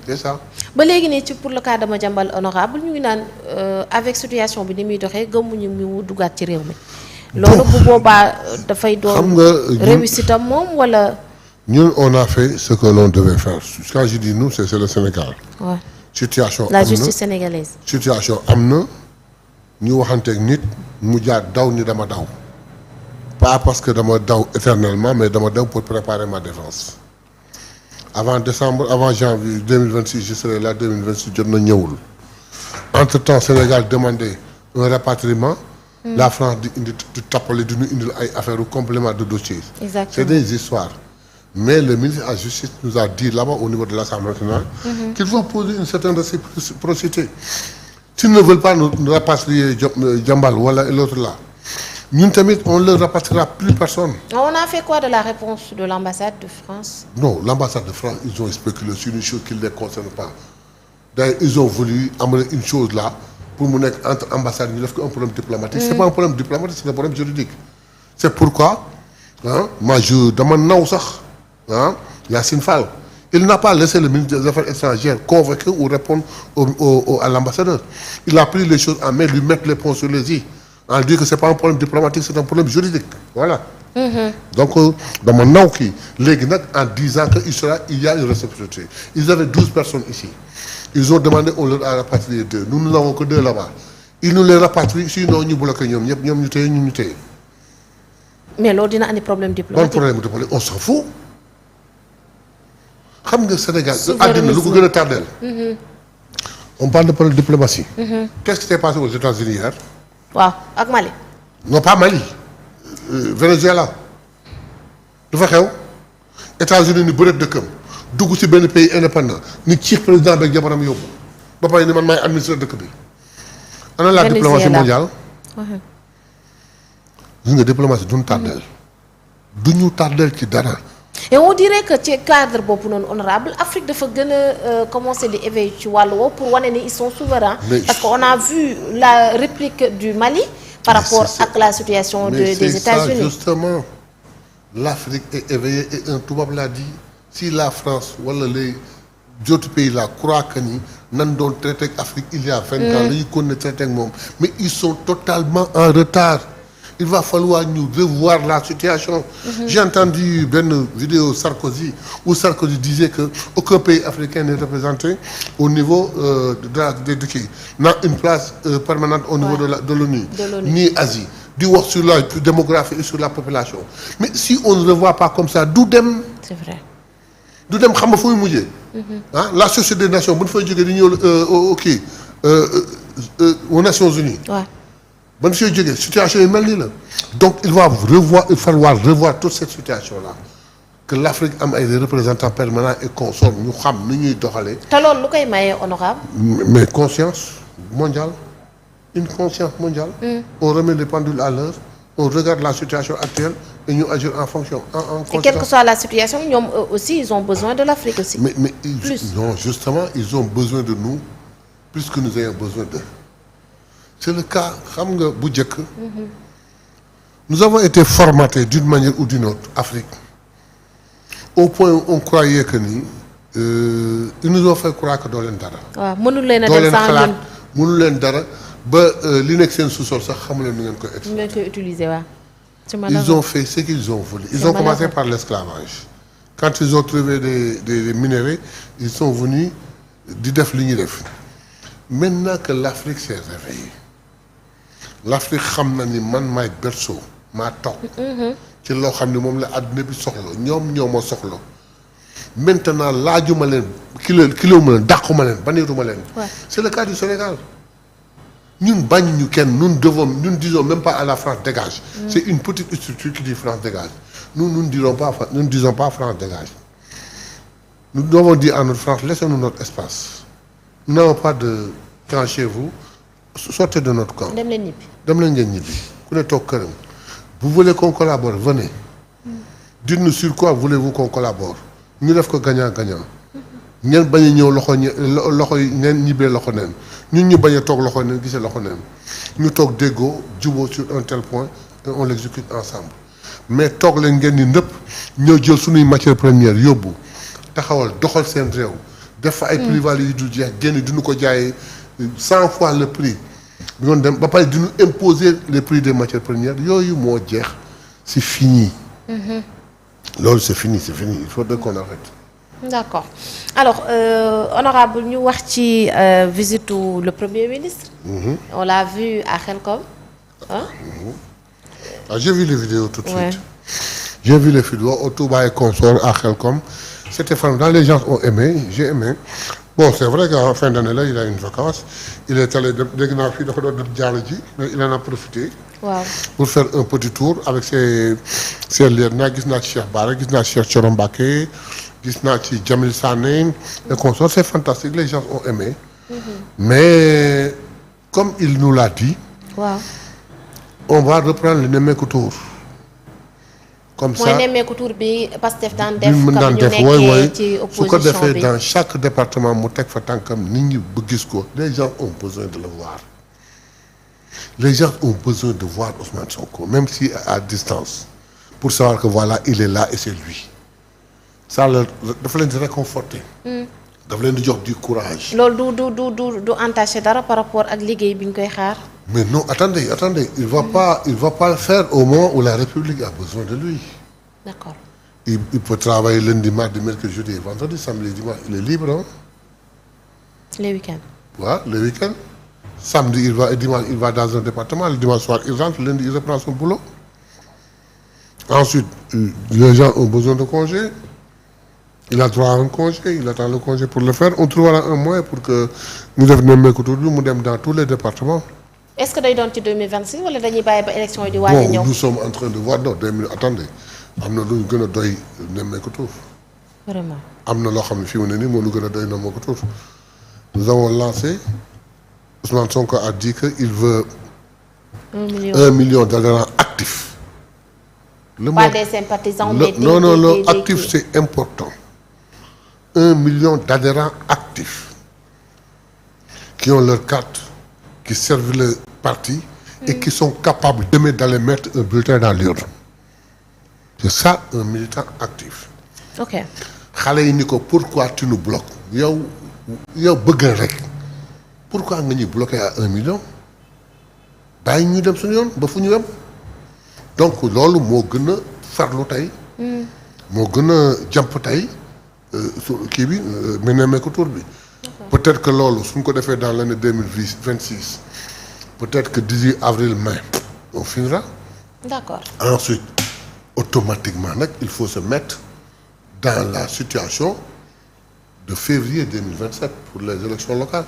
c'est ça. ba léegi nii ci pour le cas de Madiambal Honorable ñu ngi naan avec situation bi ni muy doxee gëmmuñu mu duggaat ci réew mi. loolu bu boobaa dafay doon. xam nga réussite am moom wala. ñun on a fait ce que l'on devait faire quand je dis nous c'est le Sénégal. waaw situation la justice sénégalaise. situation am na ñu waxanteeg nit mu jaar daw ni dama daw. pas parce que dama daw éternellement mais dama daw pour préparer ma défense. avant décembre avant janvier 2026 je serai là 2026 jot na ñëwul. entre-temps Sénégal demandé un rapatriement. La France di indi di tappale di ñu indil ay affaires complément de dossier. Exactement. C'est des histoires. Mais le ministre de la Justice nous a dit là-bas au niveau de l'Assemblée nationale qu'ils vont poser une certaine réciprocité. S'ils ne veulent pas nous rapatrier Diambal wala l'autre là, ñun tamit on ne leur rapatriera plus personne. On a fait quoi de la réponse de l'ambassade de France? Non, l'ambassade de France, ils ont spéculé sur une chose qui ne les concerne pas. D'ailleurs, ils ont voulu amener une chose là pour mu nekk entre ambassades ñu def ko un problème diplomatique. C'est pas un problème diplomatique, c'est un problème juridique. C'est pourquoi moi je dama naw sax Yassine Fall. Il n'a pas laissé le ministre des Affaires étrangères convoquer ou répondre à l'ambassadeur. Il a pris les choses en main, lui mettre les points sur les i. En disant que c'est pas un problème diplomatique, c'est un problème juridique. Voilà. Donc dama naw kii léegi nag en disant que il y a une réciprocité. Ils avaient 12 personnes ici. Ils ont demandé on leur a rapatrié 2. Nous n'avons que 2 là-bas. Ils nous les rapatrient sinon ñu bloqué ñoom ñëpp ñoom ñu téye ñun ñu téye. Mais loolu dina andi problème diplomatique. Bon problème diplomatique, on s'en fout. Xam nga Sénégal àddina lu ko gën a tardeel. On parle de problème de diplomatie. Qu'est-ce qui s'est passé aux États-Unis hier? waaw ak Mali. Non pas Mali. Venezuela. lu fa xew. États-Unis ni bëreet dëkkam dugg ci benn pays indépendant ni ciix président beeg jabaram yóbbu ba pare ni man maay administrer dëkk bi. ana la diplomatie mondiale. gis nga diplomatie duñu tardeel. duñu tardeel ci dara. Et on dirait que ci cadre boobu noonu honorable Afrique dafa gën a commencer di éveiller ci wàllu woowu pour wane ni ils sont souverains. Parce qu'on a vu la réplique du Mali par rapport ak la situation des États-Unis. Ça, justement, l'Afrique est éveillée et un tubaab l'a dit si la France wala les autres pays là croient que ni nan doon traité ak Afrique il y a 20 ans la ñuy continuer traité ak moom mais ils sont totalement en retard. Il va falloir ñu revoir la situation. J'ai entendu benn vidéo Sarkozy où Sarkozy disait que aucun pays africain n'est représenté au niveau de kii n'a une place permanente au niveau de l'ONU ni Asie di wax sur la démographie et sur la population mais si on ne revoit pas comme ça du dem. C'est vrai. du dem xam nga fu muy mujjee. La société des nations bu ñu fay jógee di ñëw aux Nations Unies. ban si jógee situation yi mel nii la donc il falloir revoir toute cette situation là que l'Afrique am ay représentants permanents et consorts ñu xam ni ñuy doxalee. te loolu lu koy maye honorable. mais conscience mondiale une conscience mondiale. On remet les pendules à l'heure on regarde la situation actuelle et ñu agir en fonction en conscience. Et quelle que soit la situation ñoom aussi ils ont besoin de l'Afrique aussi. mais non justement ils ont besoin de nous plus que nous ayons besoin d'eux. C'est le cas xam nga bu njëkk. Nous avons été formatés d'une manière ou d'une autre Afrique au point où on croyait que ni ils nous ont fait croire que doo leen dara. waaw mënul leen a dem sans ñun mënul leen dara ba li nekk seen sous-sol sax xamu leen nu ngeen koy. ñu ngeen koy utiliser waaw. Ils ont fait ce qu'ils ont voulu. Ils ont commencé par l'esclavage. Quand ils ont trouvé des minéraux ils sont venus di def li ñuy def maintenant que l'Afrique s'est réveillée. L'Afrique xam na ni man maay berceau maa toog. ci loo xam ne moom la àdduna bi soxla ñoom ñoo ma soxla. maintenant laajuma leen kilowuma leen dàquma leen baneetuma leen. C'est le cas du Sénégal. ñun bañ ñu kenn nous disons même pas à la France dégage. C'est une petite structure qui dit France dégage. Nous ne disons pas France dégage. Nous devons dire à notre France laissez-nous notre espace. Nous n'avons pas de camp chez vous. Sortez de notre camp. dem leen ñibbi. dem leen ngeen ñibbi ku ne toog këram. Vous voulez qu'on collabore venez. Dites-nous sur quoi voulez-vous qu'on collabore. ñu def ko gagnant-gagnant. ñeen bañ a ñëw loxo yi neen ñibbee loxo neen ñun ñu bañ a toog loxo neen gisee loxo neen ñu toog déggoo juboo sur un tel point et on l'exécute ensemble mais toog leen ngeen ni nëpp ñëw jël suñuy matière première yóbbu taxawal doxal seen réew def fa ay plus-value yu dul jeex génn duñu ko jaayee 100 fois le prix bi doon dem ba pare duñu imposer les prix des matières premières yooyu moo jeex c'est fini. loolu c'est fini il faut qu'on arrête. D'accord alors honorable ñu wax ci visite le premier ministre. On l'a vu à Khelcom hein. J'ai vu les vidéos tout de suite. J'ai vu les vidéos au Touba et consort à Khelcom. C'était formidable, les gens ont aimé, j'ai aimé. Bon, c'est vrai qu'en fin d'année là, il a une vacance. Il est allé dégg naa fii dafa doon def jàll ji mais il en a profité. Waaw. Pour faire un petit tour avec ses liens naa gis naa ci Cheikh Bara gis naa ci Cheikh Thioro Mbacké gis naa ci Jamil Sané et consort, c'est fantastique, les gens ont aimé. Mais comme il nous l'a dit. Waaw. On va reprendre le Nemmeeku Tour. Comme ça mooy Nemmeeku Tour bi Pastef daan def comme ñu nekkee ci opposition bi su ko defee dans chaque département mu teg fa tànkam nit ñi ba gis ko les gens ont besoin de le voir les gens ont besoin de voir Ousmane Sonko même si à distance pour savoir que voilà il est là et c'est lui ça la dafa leen di réconforter. dafa leen di jox du courage. loolu du entaché dara par rapport ak liggéey bi ñu koy xaar. Mais non, attendez, il va pas le faire au moment où la République a besoin de lui. D'accord. Il peut travailler lundi, mardi, mercredi, jeudi, vendredi, samedi, dimanche, il est libre, hein? Les week-ends. Ouais, les week-ends. Samedi, dimanche, il va dans un département, le dimanche soir, il rentre, lundi, il reprend son boulot. Ensuite, les gens ont besoin de congé. Il a droit à un congé, il attend le congé pour le faire. On trouvera un moyen pour que nous devenions aujourd'hui, nous sommes dans tous les départements. Est-ce que day doon ci 2026 wala dañuy bàyyi ba élection yi di waaj a ñëw. Bon, nous sommes en train de voir non 2000 attendez am na lu ñu gën a doy Nemmeeku Tour. Vraiment. am na loo xam ne fii mu ne nii moo lu gën a doy Nemmeeku Tour. Nous avons lancé Ousmane Sonko a dit que il veut. 1 million d'adhérents actifs. Le pas des sympathisants mais non actif c'est important. 1 million d'adhérents actifs qui ont leur carte, qui servent le parti et qui sont capables demain d'aller mettre un bulletin dans l'urne. C'est ça un militant actif. Ok. xale yi ni ko pourquoi tu nous bloques yow bëgg rek pourquoi nga ñuy bloqué à 1 million bàyyi ñu dem suñu yoon ba fu ñu yem donc loolu moo gën a farlu tey. moo gën a jàmp tey su kii bi Nemmeeku Tour bi. Peut-être que loolu suñ ko defee dans l'année 2026 peut-être que d'ici avril-mai on finira. D'accord. Ensuite automatiquement nag il faut se mettre dans la situation de février 2027 pour les élections locales.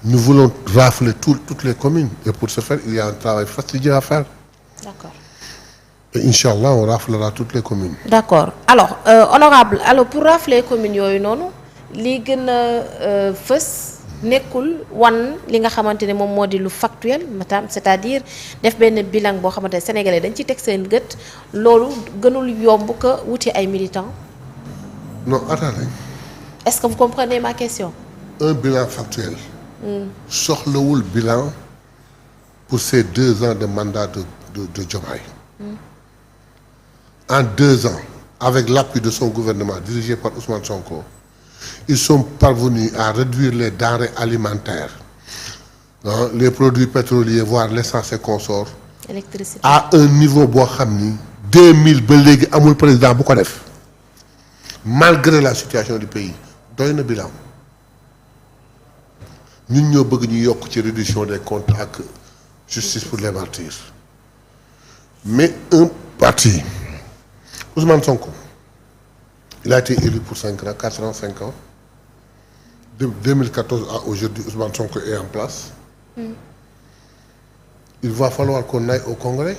Nous voulons rafler toutes les communes et pour ce faire il y a un travail fastidieux à faire. D'accord. Et Inch'Allah on raflera toutes les communes. D'accord alors honorable alors pour rafler communes yooyu noonu li gën a fës nekkul wan li nga xamante ne moom moo di lu factuel maanaam c'est-à-dire def benn bilan boo xamante ne sénégalais dañ ci teg seen gët loolu gënul yomb ko wuti ay militants. Non attendez. Est-ce que vous comprenez ma question? Un bilan factuel. soxlawul bilan pour ces 2 ans de mandat de Diomaye. En 2 ans avec l'appui de son gouvernement dirigé par Ousmane Sonko. Ils sont parvenus à réduire les denrées alimentaires, hein, les produits pétroliers, voire l'essence et consorts. Électricité. À un niveau boo xam ni 2000 ba léegi amul président bu ko def malgré la situation du pays doy na bilan ñun ñoo bëgg ñu yokk ci réduction des comptes ak justice pour les martyrs mais un parti Ousmane Sonko il a été élu pour 5 ans 4 ans 5 ans de 2014 à aujourd'hui Ousmane Sonko est en place. Il va falloir qu'on aille au Congrès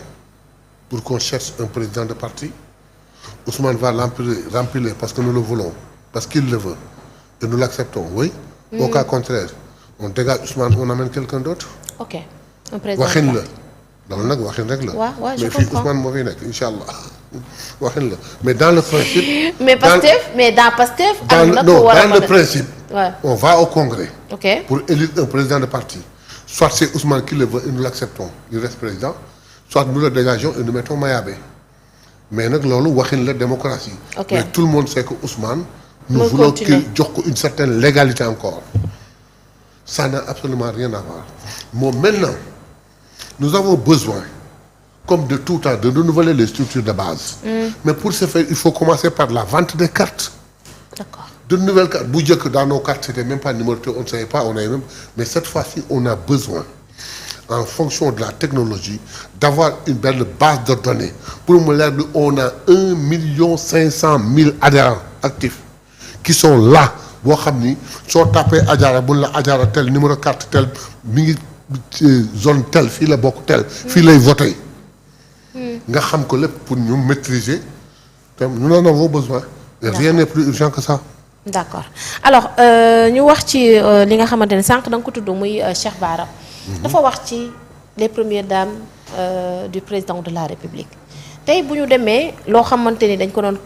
pour qu'on cherche un président de parti. Ousmane va remplir parce que nous le voulons, parce qu'il le veut. Et nous l'acceptons, oui. Au cas contraire, on dégage Ousmane, on amène quelqu'un d'autre. Ok. Un président. waxin la loolu nag waxin rek la. waaw je mais comprends fii Ousmane moo fi nekk incha allah waxin la mais dans le principe. mais Pastef dans Pastef. dans le principe. Ouais. On va au Congrès. Ok. Pour élire un président de parti. Soit c'est Ousmane qui le veut et nous l'acceptons, il reste président, soit nous le dégageons et nous mettons Mayabé. Mais nag loolu waxin la démocratie. Ok. Mais tout le monde sait que Ousmane nous voulons qu'il jox ko une certaine légalité encore. Ça n'a absolument rien à voir. Bon, maintenant, nous avons besoin, comme de tout temps, de renouveler les structures de base. Mais pour ce faire, il faut commencer par la vente des cartes. D'accord. De nouvelles cartes. Bu njëkk dans nos cartes, c'était même pas numéroté, on ne savait pas, on avait même. Mais cette fois-ci, on a besoin, en fonction de la technologie, d'avoir une belle base de données. Pour me dire, on a 1,5 million adhérents actifs qui sont là. boo xam ni soo tapé Adjara bu la Adjara tel numéro carte tel mi ngi zone tel fii la bokk tel. fii lay voté. nga xam ko lépp pour ñu maîtriser te nous en avons besoin. et rien n'est plus urgent que ça. d'accord alors ñu wax ci li nga xamante ne sànq da nga ko tudd muy Cheikh Bara. dafa wax ci les premières dames du président de la République tey bu ñu demee loo xamante ni dañ ko doon.